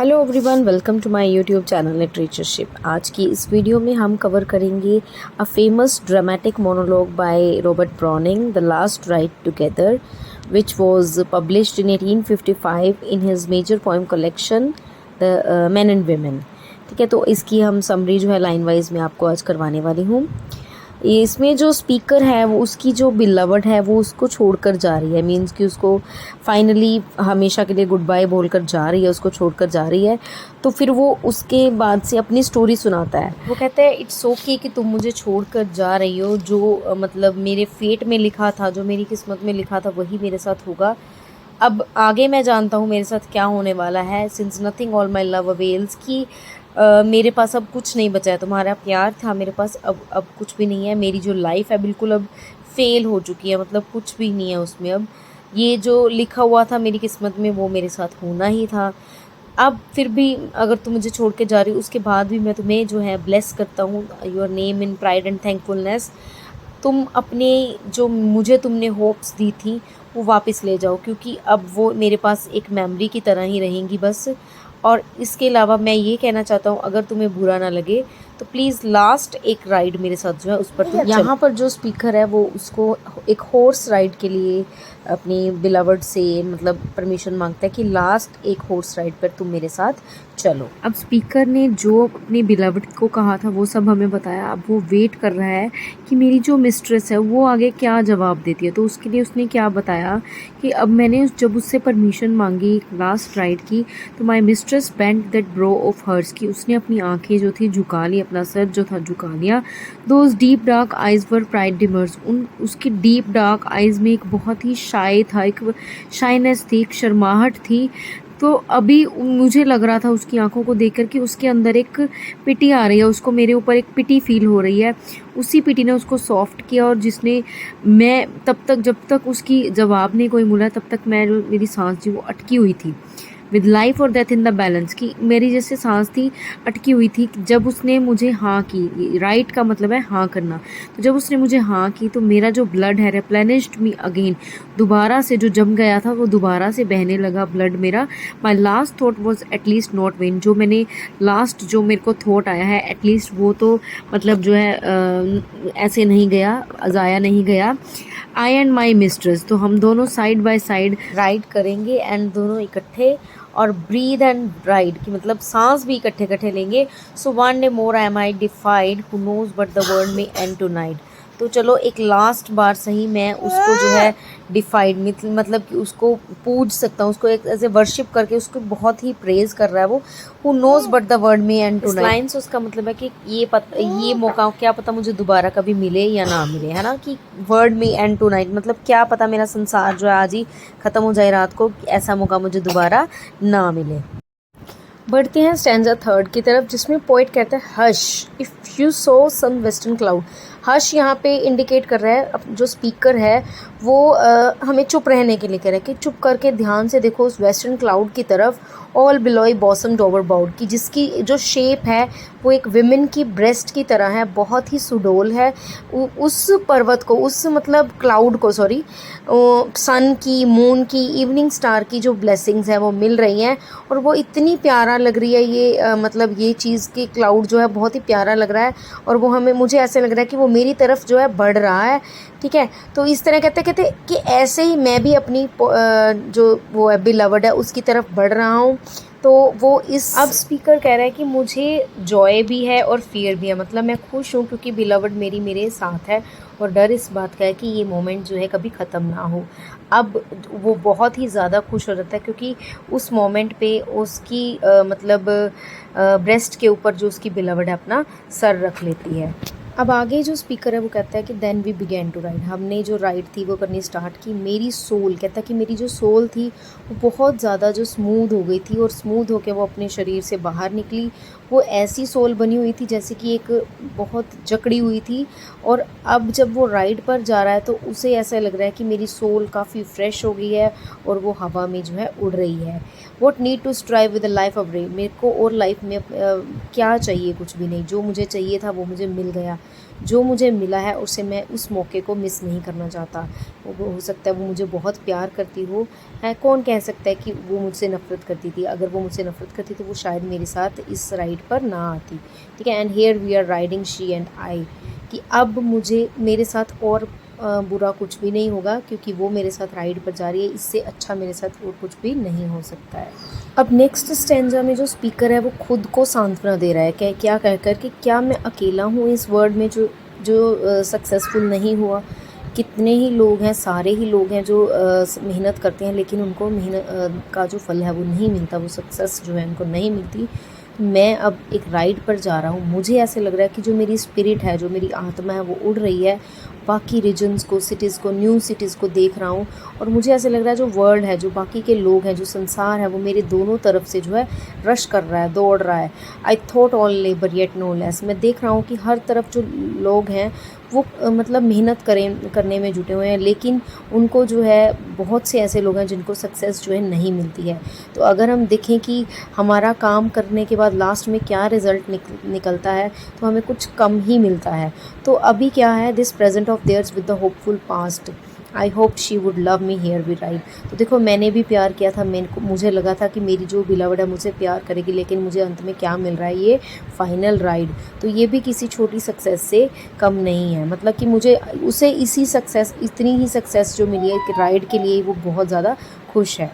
Hello everyone, welcome to my YouTube channel Literatureship. आज की इस वीडियो में हम कवर करेंगे a famous dramatic monologue by Robert Browning, the last ride together, which was published in 1855 in his major poem collection the Men and Women। ठीक है, तो इसकी हम समरी जो है लाइन वाइज में आपको आज करवाने वाली हूँ। इसमें जो स्पीकर है वो उसकी जो बिलवड है वो उसको छोड़कर जा रही है, मीन्स कि उसको फाइनली हमेशा के लिए गुड बाय बोलकर जा रही है, उसको छोड़कर जा रही है। तो फिर वो उसके बाद से अपनी स्टोरी सुनाता है। वो कहता है इट्स ओके कि तुम मुझे छोड़कर जा रही हो, जो मतलब मेरे फेट में लिखा था, जो मेरी किस्मत में लिखा था वही मेरे साथ होगा। अब आगे मैं जानता हूँ मेरे साथ क्या होने वाला है। Since nothing all my love avails, कि मेरे पास अब कुछ नहीं बचा है। तुम्हारा प्यार था मेरे पास, अब कुछ भी नहीं है। मेरी जो लाइफ है बिल्कुल अब फेल हो चुकी है, मतलब कुछ भी नहीं है उसमें। अब ये जो लिखा हुआ था मेरी किस्मत में वो मेरे साथ होना ही था। अब फिर भी अगर तुम मुझे छोड़ के जा रही हो, उसके बाद भी मैं तुम्हें जो है ब्लेस करता हूँ, your name in pride and thankfulness. तुम अपने जो मुझे तुमने होप्स दी थी वो वापस ले जाओ, क्योंकि अब वो मेरे पास एक मेमोरी की तरह ही रहेंगी बस। और इसके अलावा मैं ये कहना चाहता हूँ, अगर तुम्हें बुरा ना लगे तो प्लीज़ लास्ट एक राइड मेरे साथ जो है उस पर तुम यहाँ पर जो स्पीकर है वो उसको एक हॉर्स राइड के लिए अपनी बिलवड से मतलब परमिशन मांगता है कि लास्ट एक हॉर्स राइड पर तुम मेरे साथ चलो। अब स्पीकर ने जो अपनी बिलवड को कहा था वो सब हमें बताया। अब वो वेट कर रहा है कि मेरी जो मिस्ट्रेस है वो आगे क्या जवाब देती है। तो उसके लिए उसने क्या बताया कि अब मैंने जब उससे परमिशन मांगी लास्ट राइड की, तो my mistress bent that brow of hers, की उसने अपनी आंखें जो थी झुका ली, अपना सर जो था झुका लिया। Those deep dark eyes were pride dimmers, उन उसकी डीप डार्क आइज में एक बहुत ही शाय था, एक शाइनेस थी, एक शर्माहट थी। तो अभी मुझे लग रहा था उसकी आंखों को देखकर कि उसके अंदर एक पिटी आ रही है, उसको मेरे ऊपर एक पिटी फील हो रही है। उसी पिटी ने उसको सॉफ्ट किया, और जिसने मैं तब तक जब तक उसकी जवाब नहीं कोई मिला तब तक मैं जो मेरी सांस थी वो अटकी हुई थी, विद लाइफ और डेथ इन द बैलेंस, की मेरी जैसे सांस थी अटकी हुई थी। जब उसने मुझे हाँ की, राइट का मतलब है हाँ करना, तो जब उसने मुझे हाँ की तो मेरा जो ब्लड है रिप्लेनिश्ड मी अगेन, दोबारा से जो जम गया था वो दोबारा से बहने लगा ब्लड मेरा। My last thought was at least not when, जो मैंने लास्ट जो मेरे को थॉट आया है एटलीस्ट वो तो मतलब जो है ऐसे नहीं गया, ज़ाया नहीं गया। आई एंड माई मिस्ट्रेस, तो हम दोनों साइड बाय साइड राइड करेंगे एंड दोनों इकट्ठे, और ब्रीद एंड राइड की मतलब सांस भी इकट्ठे इकट्ठे लेंगे। So one day more I my deified who knows but the world may end tonight. तो चलो एक लास्ट बार सही मैं उसको जो है डिफाइड मतलब कि उसको पूज सकता हूँ, उसको एक ऐसे वर्शिप करके उसको बहुत ही प्रेज कर रहा है वो। Who knows but the world may end tonight, lines उसका मतलब है कि ये मौका क्या पता मुझे दोबारा कभी मिले या ना मिले, है ना। कि world may end to night मतलब क्या पता मेरा संसार जो है आज ही ख़त्म हो जाए रात को, ऐसा मौका मुझे दोबारा ना मिले। बढ़ते हैं स्टैंजा थर्ड की तरफ, जिसमें पोइट कहता है hush if you saw some western cloud. Hush यहाँ पे इंडिकेट कर रहा है, जो स्पीकर है वो हमें चुप रहने के लिए कह रहा है कि चुप करके ध्यान से देखो उस वेस्टर्न क्लाउड की तरफ। ऑल बिलोई बॉसम डोवर बाउड, की जिसकी जो शेप है वो एक विमेन की ब्रेस्ट की तरह है, बहुत ही सुडोल है। उस पर्वत को, उस मतलब क्लाउड को, सॉरी, सन की, मून की, इवनिंग स्टार की जो ब्लेसिंग्स है वो मिल रही हैं, और वो इतनी प्यारा लग रही है ये मतलब ये चीज़ की क्लाउड जो है बहुत ही प्यारा लग रहा है, और वो हमें मुझे ऐसे लग रहा है कि वो मेरी तरफ जो है बढ़ रहा है। ठीक है, तो इस तरह कहते कहते कि ऐसे ही मैं भी अपनी जो वो है बिलवड है उसकी तरफ बढ़ रहा हूँ। तो वो इस अब स्पीकर कह रहा है कि मुझे जॉय भी है और फियर भी है, मतलब मैं खुश हूँ क्योंकि बिलवड मेरे साथ है, और डर इस बात का है कि ये मोमेंट जो है कभी ख़त्म ना हो। अब वो बहुत ही ज़्यादा खुश हो जाता है क्योंकि उस मोमेंट पे उसकी मतलब ब्रेस्ट के ऊपर जो उसकी बिलवड है अपना सर रख लेती है। अब आगे जो स्पीकर है वो कहता है कि then we began to ride, हमने जो राइड थी वो करनी स्टार्ट की। मेरी सोल, कहता है कि मेरी जो सोल थी वो बहुत ज़्यादा जो स्मूथ हो गई थी, और स्मूथ होकर वो अपने शरीर से बाहर निकली। वो ऐसी सोल बनी हुई थी जैसे कि एक बहुत जकड़ी हुई थी, और अब जब वो राइड पर जा रहा है तो उसे ऐसा लग रहा है कि मेरी सोल काफ़ी फ्रेश हो गई है और वो हवा में जो है उड़ रही है। What need to strive with the life awry, मेरे को और लाइफ में क्या चाहिए, कुछ भी नहीं, जो मुझे चाहिए था वो मुझे मिल गया। जो मुझे मिला है उसे मैं उस मौके को मिस नहीं करना चाहता। वो हो सकता है वो मुझे बहुत प्यार करती हो, है कौन कह सकता है कि वो मुझसे नफ़रत करती थी। अगर वो मुझसे नफ़रत करती तो वो शायद मेरे साथ इस राइड पर ना आती, ठीक है। And here we are riding she and I, कि अब मुझे मेरे साथ और बुरा कुछ भी नहीं होगा, क्योंकि वो मेरे साथ राइड पर जा रही है। इससे अच्छा मेरे साथ और कुछ भी नहीं हो सकता है। अब नेक्स्ट स्टैंजा में जो स्पीकर है वो खुद को सांत्वना दे रहा है, क्या कह कर कि क्या मैं अकेला हूँ इस वर्ल्ड में जो जो सक्सेसफुल नहीं हुआ। कितने ही लोग हैं, सारे ही लोग हैं जो मेहनत करते हैं, लेकिन उनको मेहनत का जो फल है वो नहीं मिलता, वो सक्सेस जो है उनको नहीं मिलती। मैं अब एक राइड पर जा रहा हूँ, मुझे ऐसे लग रहा है कि जो मेरी स्पिरिट है, जो मेरी आत्मा है, वो उड़ रही है बाकी रीजन्स को, सिटीज़ को, न्यू सिटीज़ को देख रहा हूँ। और मुझे ऐसे लग रहा है जो वर्ल्ड है, जो बाकी के लोग हैं, जो संसार है, वो मेरे दोनों तरफ से जो है रश कर रहा है, दौड़ रहा है। I thought all labour yet no less. मैं देख रहा हूँ कि हर तरफ जो लोग हैं वो मतलब मेहनत करने में जुटे हुए हैं, लेकिन उनको जो है बहुत से ऐसे लोग हैं जिनको सक्सेस जो है नहीं मिलती है। तो अगर हम देखें कि हमारा काम करने के बाद लास्ट में क्या रिज़ल्ट निकलता है, तो हमें कुछ कम ही मिलता है। तो अभी क्या है, this present of theirs with the hopeful past, I hope she would love me here we ride. तो देखो मैंने भी प्यार किया था, मुझे लगा था कि मेरी जो बिलवड है मुझे प्यार करेगी, लेकिन मुझे अंत में क्या मिल रहा है, ये फाइनल राइड। तो ये भी किसी छोटी सक्सेस से कम नहीं है। मतलब कि मुझे उसे इतनी ही सक्सेस जो मिली है कि राइड के लिए वो बहुत ज़्यादा खुश है।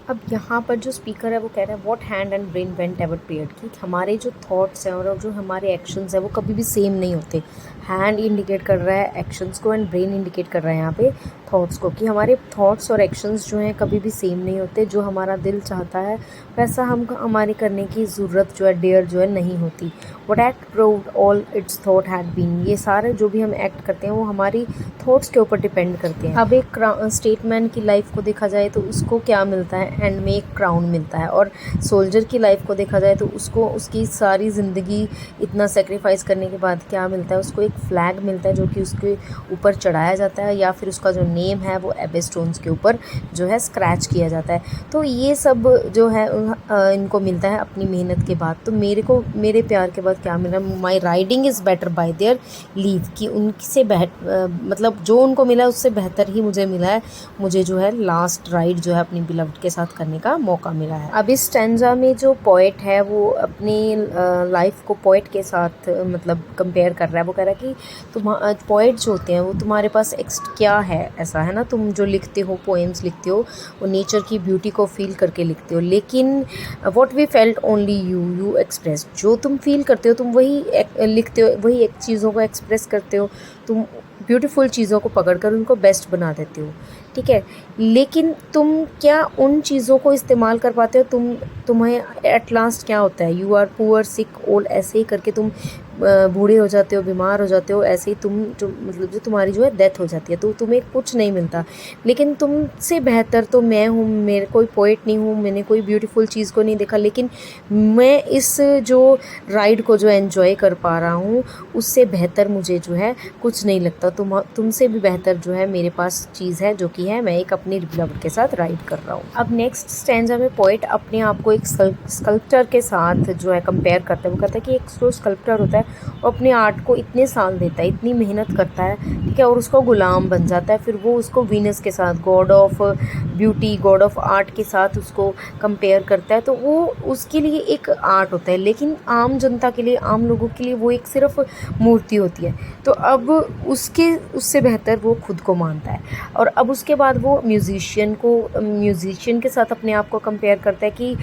अब यहाँ पर जो स्पीकर है वो कह रहा है what hand and brain went ever paired, कि हमारे जो थॉट्स हैं और जो हमारे एक्शंस हैं वो कभी भी सेम नहीं होते। हैंड इंडिकेट कर रहा है एक्शंस को एंड ब्रेन इंडिकेट कर रहा है यहाँ पे थॉट्स को, कि हमारे थॉट्स और एक्शंस जो हैं कभी भी सेम नहीं होते। जो हमारा दिल चाहता है वैसा हमारे करने की ज़रूरत जो है, डेयर जो है नहीं होती। What act proved all its thought had been, ये सारे जो भी हम एक्ट करते हैं वो हमारी थॉट्स के ऊपर डिपेंड करते हैं। अब एक स्टेटमैन की लाइफ को देखा जाए तो उसको क्या मिलता है, एंड में एक क्राउन मिलता है। और सोल्जर की लाइफ को देखा जाए तो उसको उसकी सारी ज़िंदगी इतना सेक्रीफाइस करने के बाद क्या मिलता है, उसको एक फ्लैग मिलता है जो कि उसके ऊपर चढ़ाया जाता है, या फिर उसका जो नेम है वो एबे स्टोन्स के ऊपर जो है स्क्रैच किया जाता है। तो ये सब जो है इनको मिलता है अपनी मेहनत के बाद। तो मेरे प्यार के बाद क्या मिला, my riding is better by their leave, कि उनसे मतलब जो उनको मिला उससे बेहतर ही मुझे मिला है। मुझे जो है लास्ट राइड जो है अपनी बिलव्ड के साथ करने का मौका मिला है। अब इस स्टैंजा में जो पोएट है वो अपनी लाइफ को पोएट के साथ मतलब कंपेयर कर रहा है। वो कह रहा है कि तुम पोएट जो होते हैं वो तुम्हारे पास क्या है ऐसा, है ना, तुम जो लिखते हो, पोएम्स लिखते हो, वो नेचर की ब्यूटी को फील करके लिखते हो, लेकिन what we felt only you express, जो तुम फील करते हो तुम वही लिखते हो, वही एक चीज़ों को एक्सप्रेस करते हो। तुम ब्यूटीफुल चीज़ों को पकड़कर उनको बेस्ट बना देते हो, ठीक है, लेकिन तुम क्या उन चीज़ों को इस्तेमाल कर पाते हो? तुम्हें एट लास्ट क्या होता है, you are poor sick old, ऐसे ही करके तुम बूढ़े हो जाते हो, बीमार हो जाते हो, ऐसे ही तुम जो मतलब जो तुम्हारी जो है डेथ हो जाती है, तो तुम्हें कुछ नहीं मिलता। लेकिन तुमसे बेहतर तो मैं हूँ, मेरे कोई पोइट नहीं हूँ, मैंने कोई ब्यूटीफुल चीज़ को नहीं देखा, लेकिन मैं इस जो राइड को जो एन्जॉय कर पा रहा हूँ उससे बेहतर मुझे जो है कुछ नहीं लगता। तुमसे भी बेहतर जो है मेरे पास चीज़ है, जो कि है मैं एक अपनी बिलव्ड के साथ राइड कर रहा हूँ। अब नेक्स्ट स्टैंजा में पोइट अपने आप को एक स्कल्प्टर के साथ जो है कंपेयर करता है। वो कहता है कि एक जो स्कल्प्टर होता है वो अपने आर्ट को इतने साल देता है, इतनी मेहनत करता है, ठीक है, और उसको गुलाम बन जाता है। फिर वो उसको वीनस के साथ, God of beauty, God of art के साथ उसको कंपेयर करता है। तो वो उसके लिए एक आर्ट होता है, लेकिन आम जनता के लिए, आम लोगों के लिए वो एक सिर्फ मूर्ति होती है। तो अब उससे बेहतर वो खुद को मानता है। और अब उसके बाद वो म्यूज़िशियन के साथ अपने आप को कंपेयर करता है कि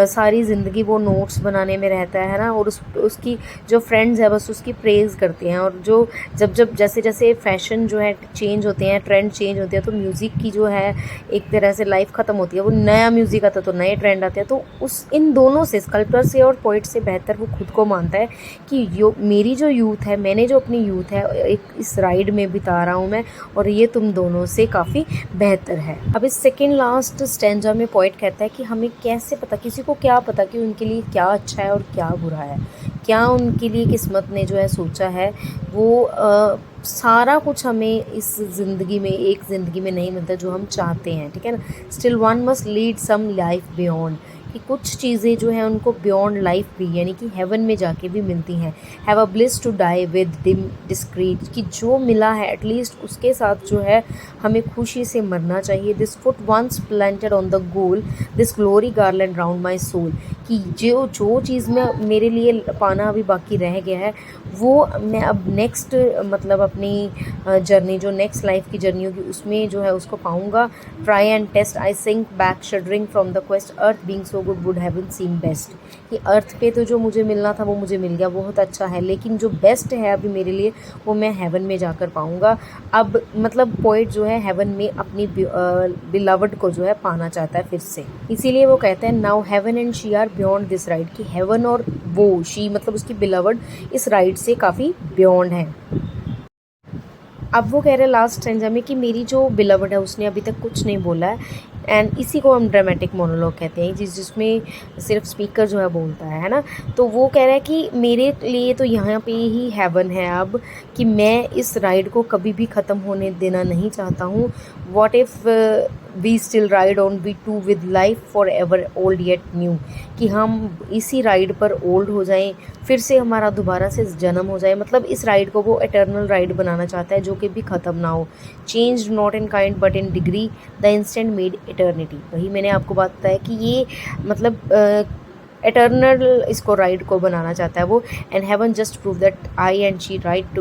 सारी ज़िंदगी वो नोट्स बनाने में रहता है ना, और उसकी जो फ्रेंड्स है बस उसकी प्रेज़ करते हैं। और जो जब जैसे जैसे फैशन जो है चेंज होते हैं, ट्रेंड चेंज होते हैं, तो म्यूज़िक की जो है एक तरह से लाइफ ख़त्म होती है, वो नया म्यूज़िक आता है तो नए ट्रेंड आते हैं। तो इन दोनों से, स्कल्प्टर से और पोइट से बेहतर वो खुद को मानता है कि मेरी जो यूथ है, मैंने जो अपनी यूथ है एक इस राइड में बिता रहा हूँ मैं, और ये तुम दोनों से काफ़ी बेहतर है। अब इस सेकेंड लास्ट स्टैंजा में पोइट कहता है कि हमें कैसे पता, किसी को क्या पता कि उनके लिए क्या अच्छा है और क्या बुरा है, क्या उनके लिए किस्मत ने जो है सोचा है। वो सारा कुछ हमें इस ज़िंदगी में, एक ज़िंदगी में नहीं मिलता जो हम चाहते हैं, ठीक है ना। Still one must lead some life beyond, कि कुछ चीज़ें जो हैं उनको बियॉन्ड लाइफ भी यानी कि हेवन में जाके भी मिलती हैं। Have a bliss to die with dim descried, कि जो मिला है एटलीस्ट उसके साथ जो है हमें खुशी से मरना चाहिए। This foot once planted on the goal, this glory garland round my soul, कि जो जो चीज़ में मेरे लिए पाना अभी बाकी रह गया है वो मैं अब नेक्स्ट मतलब अपनी जर्नी जो नेक्स्ट लाइफ की जर्नी होगी उसमें जो है उसको पाऊँगा। Try and test I sink back shuddering from the quest, earth being so good would heaven seem best, कि अर्थ पे तो जो मुझे मिलना था वो मुझे मिल गया, बहुत अच्छा है, लेकिन जो बेस्ट है अभी मेरे लिए वो मैं हेवन में जाकर पाऊँगा। अब मतलब पोइट जो है हेवन में अपनी बिलवड को जो है पाना चाहता है फिर से, इसीलिए वो कहते हैं now heaven and she are beyond this ride, कि हेवन और वो शी मतलब उसकी बिलवड इस राइड से काफ़ी बियॉन्ड है। अब वो कह रहे हैं लास्ट स्टैंजा में कि मेरी जो बिलवड है उसने अभी तक कुछ नहीं बोला है, एंड इसी को हम ड्रामेटिक मोनोलॉग कहते हैं जिसमें सिर्फ स्पीकर जो है बोलता है ना। तो वो कह रहा है कि मेरे लिए तो यहाँ पे ही हेवन है अब, कि मैं इस राइड को कभी भी ख़त्म होने देना नहीं चाहता हूँ। What if we still ride on we two with life forever old yet new, कि हम इसी राइड पर ओल्ड हो जाएं, फिर से हमारा दोबारा से जन्म हो जाए। मतलब इस राइड को वो एटर्नल राइड बनाना चाहता है जो कि भी ख़त्म ना हो। Change not in kind but in degree, the instant made eternity, वही मैंने आपको बात बताया कि ये मतलब एटर्नल इसको राइड को बनाना चाहता है वो। And heaven just prove that I and she ride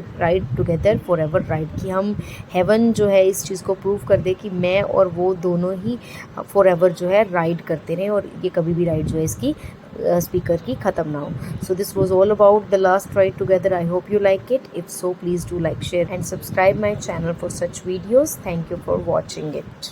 together for ever ride, कि हम हेवन जो है इस चीज़ को प्रूव कर दे कि मैं और वो दोनों ही फॉर एवर जो है राइड करते रहें और ये कभी भी राइड जो है इसकी स्पीकर की ख़त्म ना हो। So this was all about the last ride together. I hope you like it. If so please do like, share and subscribe my channel for such videos. Thank you for watching it.